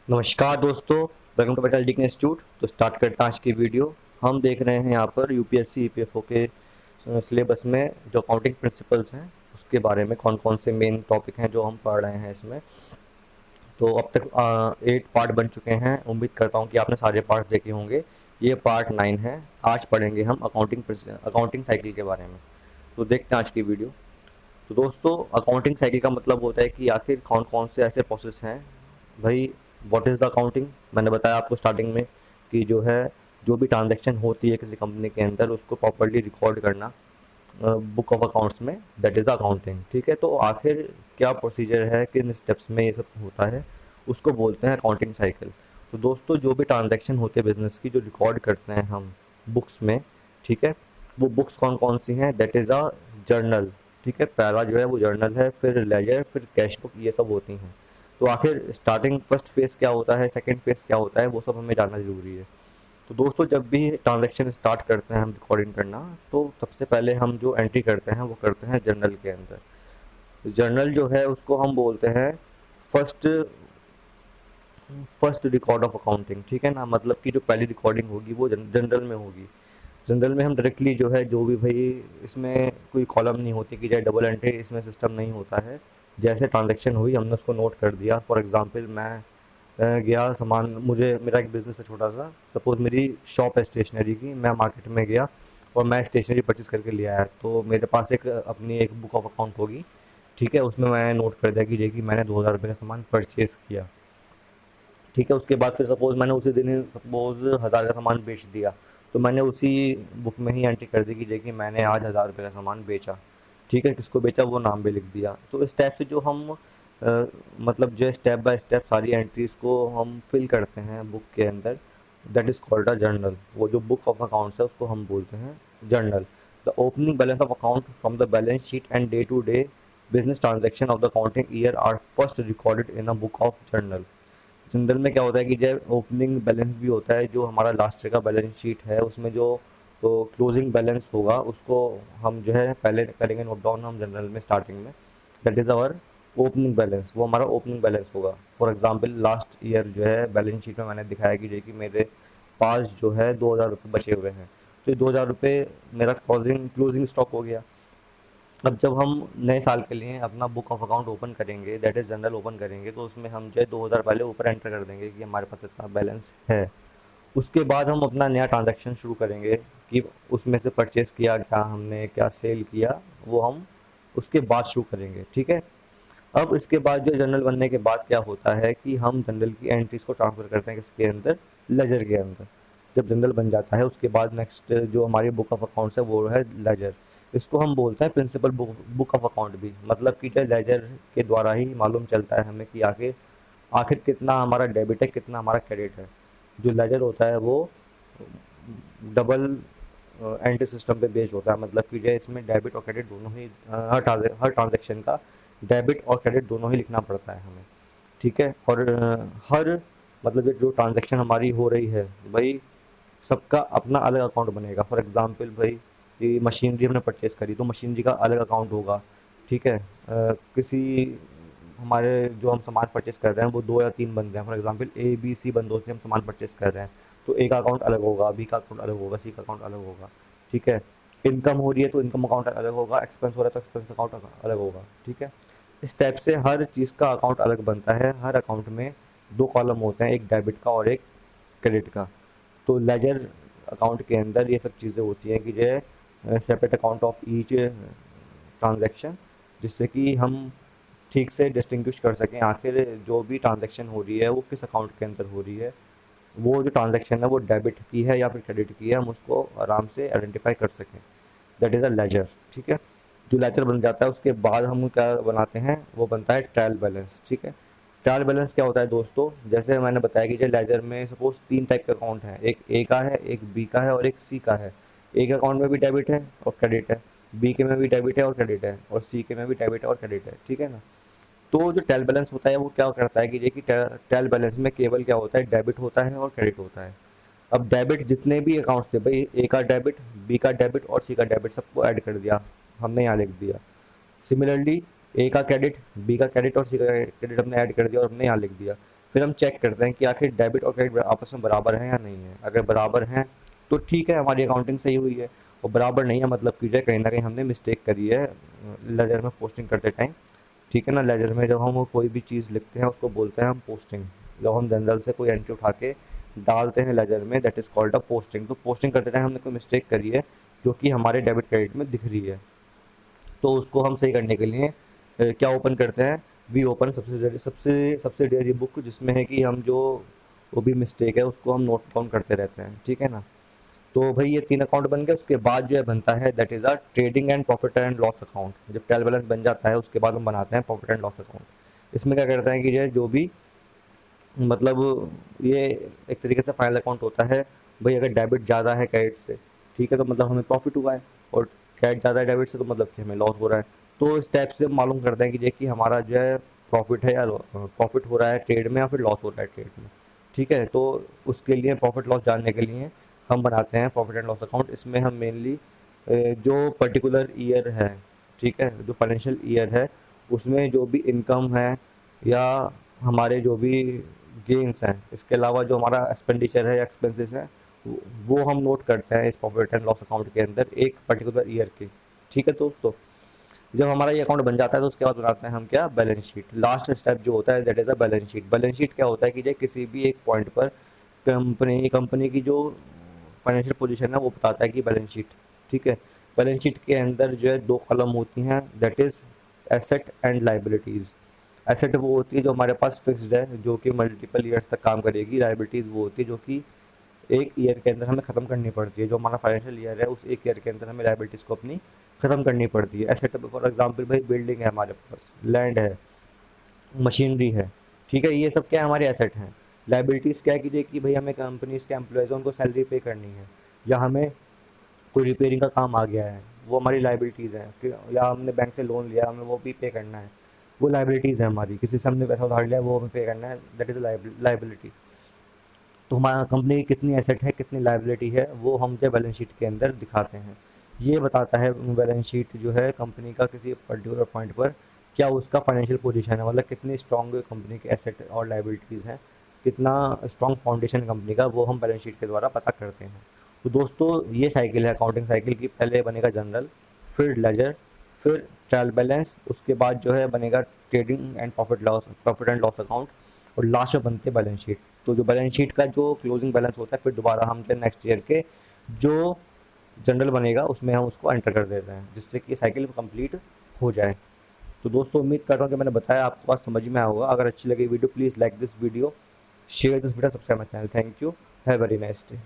नमस्कार दोस्तों, welcome to metal degree institute. तो स्टार्ट करते हैं आज की वीडियो। हम देख रहे हैं यहाँ पर यूपीएससी ईपीएफओ के सिलेबस में जो अकाउंटिंग प्रिंसिपल्स हैं उसके बारे में कौन कौन से मेन टॉपिक हैं जो हम पढ़ रहे हैं इसमें। तो अब तक 8 पार्ट बन चुके हैं। उम्मीद करता हूँ कि आपने सारे पार्ट्स देखे होंगे। ये पार्ट 9 है। आज पढ़ेंगे हम अकाउंटिंग साइकिल के बारे में। तो देखते हैं आज की वीडियो। तो दोस्तों, अकाउंटिंग साइकिल का मतलब होता है कि आखिर कौन कौन से ऐसे प्रोसेस हैं। भाई, व्हाट इज़ द अकाउंटिंग? मैंने बताया आपको स्टार्टिंग में कि जो भी ट्रांजैक्शन होती है किसी कंपनी के अंदर उसको प्रॉपर्ली रिकॉर्ड करना बुक ऑफ अकाउंट्स में, दैट इज़ द अकाउंटिंग। ठीक है, तो आखिर क्या प्रोसीजर है, किन स्टेप्स में ये सब होता है, उसको बोलते हैं अकाउंटिंग साइकिल। तो दोस्तों, जो भी ट्रांजैक्शन होते हैं बिजनेस की जो रिकॉर्ड करते हैं हम बुक्स में, ठीक है, वो बुक्स कौन कौन सी हैं? That is a journal. ठीक है, पहला जो है वो जर्नल है, फिर लेजर, फिर कैश बुक, ये सब होती हैं। तो आखिर स्टार्टिंग फर्स्ट फेज़ क्या होता है, सेकंड फेज़ क्या होता है, वो सब हमें जानना ज़रूरी है। तो दोस्तों, जब भी ट्रांजैक्शन स्टार्ट करते हैं हम रिकॉर्डिंग करना, तो सबसे पहले हम जो एंट्री करते हैं वो करते हैं जर्नल के अंदर। जर्नल जो है उसको हम बोलते हैं first first record of accounting. ठीक है ना, मतलब कि जो पहली रिकॉर्डिंग होगी वो जनरल में होगी। जनरल में हम डायरेक्टली जो है जो भी भाई, इसमें कोई कॉलम नहीं होती कि चाहे डबल एंट्री, इसमें सिस्टम नहीं होता है। जैसे ट्रांजैक्शन हुई हमने उसको नोट कर दिया। फॉर एग्जांपल, मैं गया सामान, मुझे मेरा एक बिज़नेस है छोटा सा। सपोज़ मेरी शॉप है स्टेशनरी की, मैं मार्केट में गया और मैं स्टेशनरी परचेज़ करके ले आया। तो मेरे पास अपनी एक बुक ऑफ अकाउंट होगी। ठीक है, उसमें मैं नोट कर दिया कि ये कि मैंने 2000 रुपये का सामान परचेज़ किया। ठीक है, उसके बाद फिर सपोज़ मैंने उसी दिन ही सपोज़ 1000 का सामान बेच दिया, तो मैंने उसी बुक में ही एंट्री कर दी कि देखिए मैंने आज 1000 रुपये का सामान बेचा। ठीक है, किसको बेचा वो नाम भी लिख दिया। तो इस टाइप से जो हम मतलब जो स्टेप बाय स्टेप सारी एंट्रीज को हम फिल करते हैं बुक के अंदर, that is called a journal. वो जो बुक ऑफ अकाउंट्स है उसको हम बोलते हैं journal. The opening balance of account from the balance sheet and day to day business transaction of the accounting year are first recorded in a book of journal. Journal में क्या होता है कि जब ओपनिंग बैलेंस भी होता है, जो हमारा लास्ट ईयर का बैलेंस शीट है उसमें जो तो क्लोजिंग बैलेंस होगा उसको हम जो है पहले करेंगे नोट डाउन हम जनरल में स्टार्टिंग में। That is our opening balance, वो हमारा ओपनिंग बैलेंस होगा। फॉर एग्जांपल, लास्ट ईयर जो है बैलेंस शीट में मैंने दिखाया कि जो कि मेरे पास जो है 2000 रुपये बचे हुए हैं। तो ये 2000 रुपये मेरा क्लोजिंग स्टॉक हो गया। अब जब हम नए साल के लिए अपना बुक ऑफ अकाउंट ओपन करेंगे, दैट इज़ जनरल ओपन करेंगे, तो उसमें हम जो है 2000 पहले ऊपर एंटर कर देंगे कि हमारे पास इतना बैलेंस है। उसके बाद हम अपना नया ट्रांजैक्शन शुरू करेंगे कि उसमें से परचेस किया क्या, हमने क्या सेल किया, वो हम उसके बाद शुरू करेंगे। ठीक है, अब इसके बाद जो जनरल बनने के बाद क्या होता है कि हम जनरल की एंट्रीज को ट्रांसफ़र करते हैं किसके अंदर, लेजर के अंदर। जब जनरल बन जाता है उसके बाद नेक्स्ट जो हमारी बुक ऑफ अकाउंट्स है वो है लेजर। इसको हम बोलते हैं प्रिंसिपल बुक ऑफ अकाउंट भी, मतलब कि जो लेजर के द्वारा ही मालूम चलता है हमें कि आखिर आखिर कितना हमारा डेबिट है, कितना हमारा क्रेडिट है। जो लेजर होता है वो डबल एंट्री सिस्टम पे बेस्ड होता है, मतलब कि जो है इसमें डेबिट और क्रेडिट दोनों ही हर ट्रांजेक्शन का डेबिट और क्रेडिट दोनों ही लिखना पड़ता है हमें। ठीक है, और हर मतलब जो ट्रांजैक्शन हमारी हो रही है भाई, सबका अपना अलग अकाउंट बनेगा। फॉर एग्जांपल भाई, ये मशीनरी हमने परचेज़ करी तो मशीनरी का अलग अकाउंट होगा। ठीक है, किसी हमारे जो हम सामान परचेज़ कर रहे हैं वो 2 या 3 बंदे हैं, फॉर एग्जांपल ए, बी, सी बंदों से हम सामान परचेज़ कर रहे हैं, तो ए का अकाउंट अलग होगा, बी का अकाउंट अलग होगा, सी का अकाउंट अलग होगा। ठीक है, इनकम हो रही है तो इनकम अकाउंट अलग होगा, एक्सपेंस हो रहा है तो एक्सपेंस अकाउंट अलग होगा। ठीक है, इस टाइप से हर चीज़ का अकाउंट अलग बनता है। हर अकाउंट में 2 कॉलम होते हैं, एक डेबिट का और एक क्रेडिट का। तो लेजर अकाउंट के अंदर ये सब चीज़ें होती हैं कि जो है separate account of each transaction, जिससे कि हम ठीक से डिस्टिंग्विश कर सकें आखिर जो भी ट्रांजैक्शन हो रही है वो किस अकाउंट के अंदर हो रही है। वो जो ट्रांजैक्शन है वो डेबिट की है या फिर क्रेडिट की है, हम उसको आराम से आइडेंटिफाई कर सकें। That is a ledger. ठीक है, जो लेजर बन जाता है उसके बाद हम क्या बनाते हैं, वो बनता है ट्रायल बैलेंस। ठीक है, ट्रायल बैलेंस क्या होता है दोस्तों, जैसे मैंने बताया कि जो लेजर में सपोज 3 टाइप के अकाउंट हैं, एक ए का है, एक बी का है और एक सी का है। ए के अकाउंट में भी डेबिट है और क्रेडिट है, बी के में भी डेबिट है और क्रेडिट है, और सी के में भी डेबिट है और क्रेडिट है। ठीक है ना, तो जो ट्रायल बैलेंस होता है वो क्या करता है कि देखिए ट्रायल बैलेंस में केवल क्या होता है, डेबिट होता है और क्रेडिट होता है। अब डेबिट जितने भी अकाउंट्स थे भाई, ए का डेबिट, बी का डेबिट और सी का डेबिट, सबको ऐड कर दिया, हमने यहाँ लिख दिया। सिमिलरली ए का क्रेडिट, बी का क्रेडिट और सी का क्रेडिट हमने ऐड कर दिया और हमने यहाँ लिख दिया। फिर हम चेक करते हैं कि आखिर डेबिट और क्रेडिट आपस में बराबर हैं या नहीं है। अगर बराबर हैं तो ठीक है, हमारी अकाउंटिंग सही हुई है, और बराबर नहीं है मतलब कि जो है कहीं ना कहीं हमने मिस्टेक करी है लेजर में पोस्टिंग करते टाइम। ठीक है ना, लेजर में जब हम कोई भी चीज़ लिखते हैं उसको बोलते हैं हम पोस्टिंग। जब हम जनरल से कोई एंट्री उठा के डालते हैं लेजर में, that is called a posting. तो पोस्टिंग करते टाइम हमने कोई मिस्टेक करी है जो कि हमारे डेबिट क्रेडिट में दिख रही है, तो उसको हम सही करने के लिए क्या ओपन करते हैं, वी ओपन सब्सिडियरी बुक, जिसमें है कि हम जो वो भी मिस्टेक है उसको हम नोट डाउन करते रहते हैं। ठीक है ना, तो भाई ये 3 अकाउंट बन गए। उसके बाद जो है बनता है that is our trading and profit and loss account. जब ट्रायल बैलेंस बन जाता है उसके बाद हम बनाते हैं प्रॉफिट एंड लॉस अकाउंट। इसमें क्या करते हैं कि जो भी मतलब ये एक तरीके से फाइनल अकाउंट होता है। भाई अगर डेबिट ज़्यादा है क्रेडिट से, ठीक है, तो मतलब हमें प्रॉफिट हुआ है, और क्रेडिट ज़्यादा है डेबिट से तो मतलब कि हमें लॉस हो रहा है। तो इस टाइप से हम मालूम करते हैं कि देखिए हमारा जो है प्रॉफिट है या प्रॉफिट हो रहा है ट्रेड में या फिर लॉस हो रहा है ट्रेड में। ठीक है, तो उसके लिए प्रॉफिट लॉस जानने के लिए हम बनाते हैं प्रॉफिट एंड लॉस अकाउंट। इसमें हम मेनली जो पर्टिकुलर ईयर है, ठीक है, जो फाइनेंशियल ईयर है उसमें जो भी इनकम है या हमारे जो भी गेन्स हैं, इसके अलावा जो हमारा एक्सपेंडिचर है या एक्सपेंसेस है, वो हम नोट करते हैं इस प्रॉफिट एंड लॉस अकाउंट के अंदर एक पर्टिकुलर ईयर के। ठीक है दोस्तों, जब हमारा ये अकाउंट बन जाता है तो उसके बाद बनाते हैं हम क्या, बैलेंस शीट। लास्ट स्टेप जो होता है that is a balance sheet. Balance sheet क्या होता है कि जो किसी भी एक पॉइंट पर कंपनी की जो फाइनेंशियल पोजीशन है वो बताता है कि बैलेंस शीट। ठीक है, बैलेंस शीट के अंदर जो है 2 कॉलम होती हैं, that is asset and liabilities. Asset वो होती है जो हमारे पास फिक्स्ड है, जो कि मल्टीपल ईयर्स तक काम करेगी। लाइबिलिटीज़ वो होती है जो कि एक ईयर के अंदर हमें ख़त्म करनी पड़ती है। जो हमारा फाइनेंशियल ईयर है उस एक ईयर के अंदर हमें लाइबिलिटीज़ को अपनी ख़त्म करनी पड़ती है। एसेट फॉर एग्जांपल भाई बिल्डिंग है हमारे पास, लैंड है, मशीनरी है। ठीक है, ये सब क्या है, हमारे एसेट हैं। लाइबिलिटीज़ क्या है कि भाई हमें कंपनीज के एम्प्लॉयज़ हैं उनको सैलरी पे करनी है, या हमें कोई रिपेयरिंग का काम आ गया है, वो हमारी लाइबिलिटीज़ हैं। या हमने बैंक से लोन लिया, हमें वो भी पे करना है, वो लाइबिलिटीज़ है हमारी। किसी से हमने पैसा उधार लिया, वो हमें पे करना है, दैट इज़ लाइबिलिटी। तो हमारा कंपनी की कितनी एसेट है कितनी लाइबिलिटी है वो हम जब बैलेंस शीट के अंदर दिखाते हैं। ये बताता है बैलेंस शीट जो है कंपनी का किसी पर्टिकुलर पॉइंट पर क्या उसका फाइनेंशियल पोजीशन है, मतलब कितनी स्ट्रॉन्ग कंपनी के एसेट और लाइबिलिटीज़ हैं, कितना स्ट्रॉन्ग फाउंडेशन कंपनी का, वो हम बैलेंस शीट के द्वारा पता करते हैं। तो दोस्तों ये साइकिल है अकाउंटिंग साइकिल की। पहले बनेगा जनरल, फिर लेजर, फिर ट्रायल बैलेंस, उसके बाद जो है बनेगा trading and profit and loss account, और लास्ट में बनते हैं बैलेंस शीट। तो जो बैलेंस शीट का जो क्लोजिंग बैलेंस होता है फिर दोबारा हम जो नेक्स्ट ईयर के जो जनरल बनेगा उसमें हम उसको एंटर कर देते हैं, जिससे कि साइकिल कंप्लीट हो जाए। तो दोस्तों उम्मीद कर रहा हूँ कि मैंने बताया आपको बात समझ में आया होगा। अगर अच्छी लगी video please like this video, share this video, subscribe my channel. Thank you, have very nice day.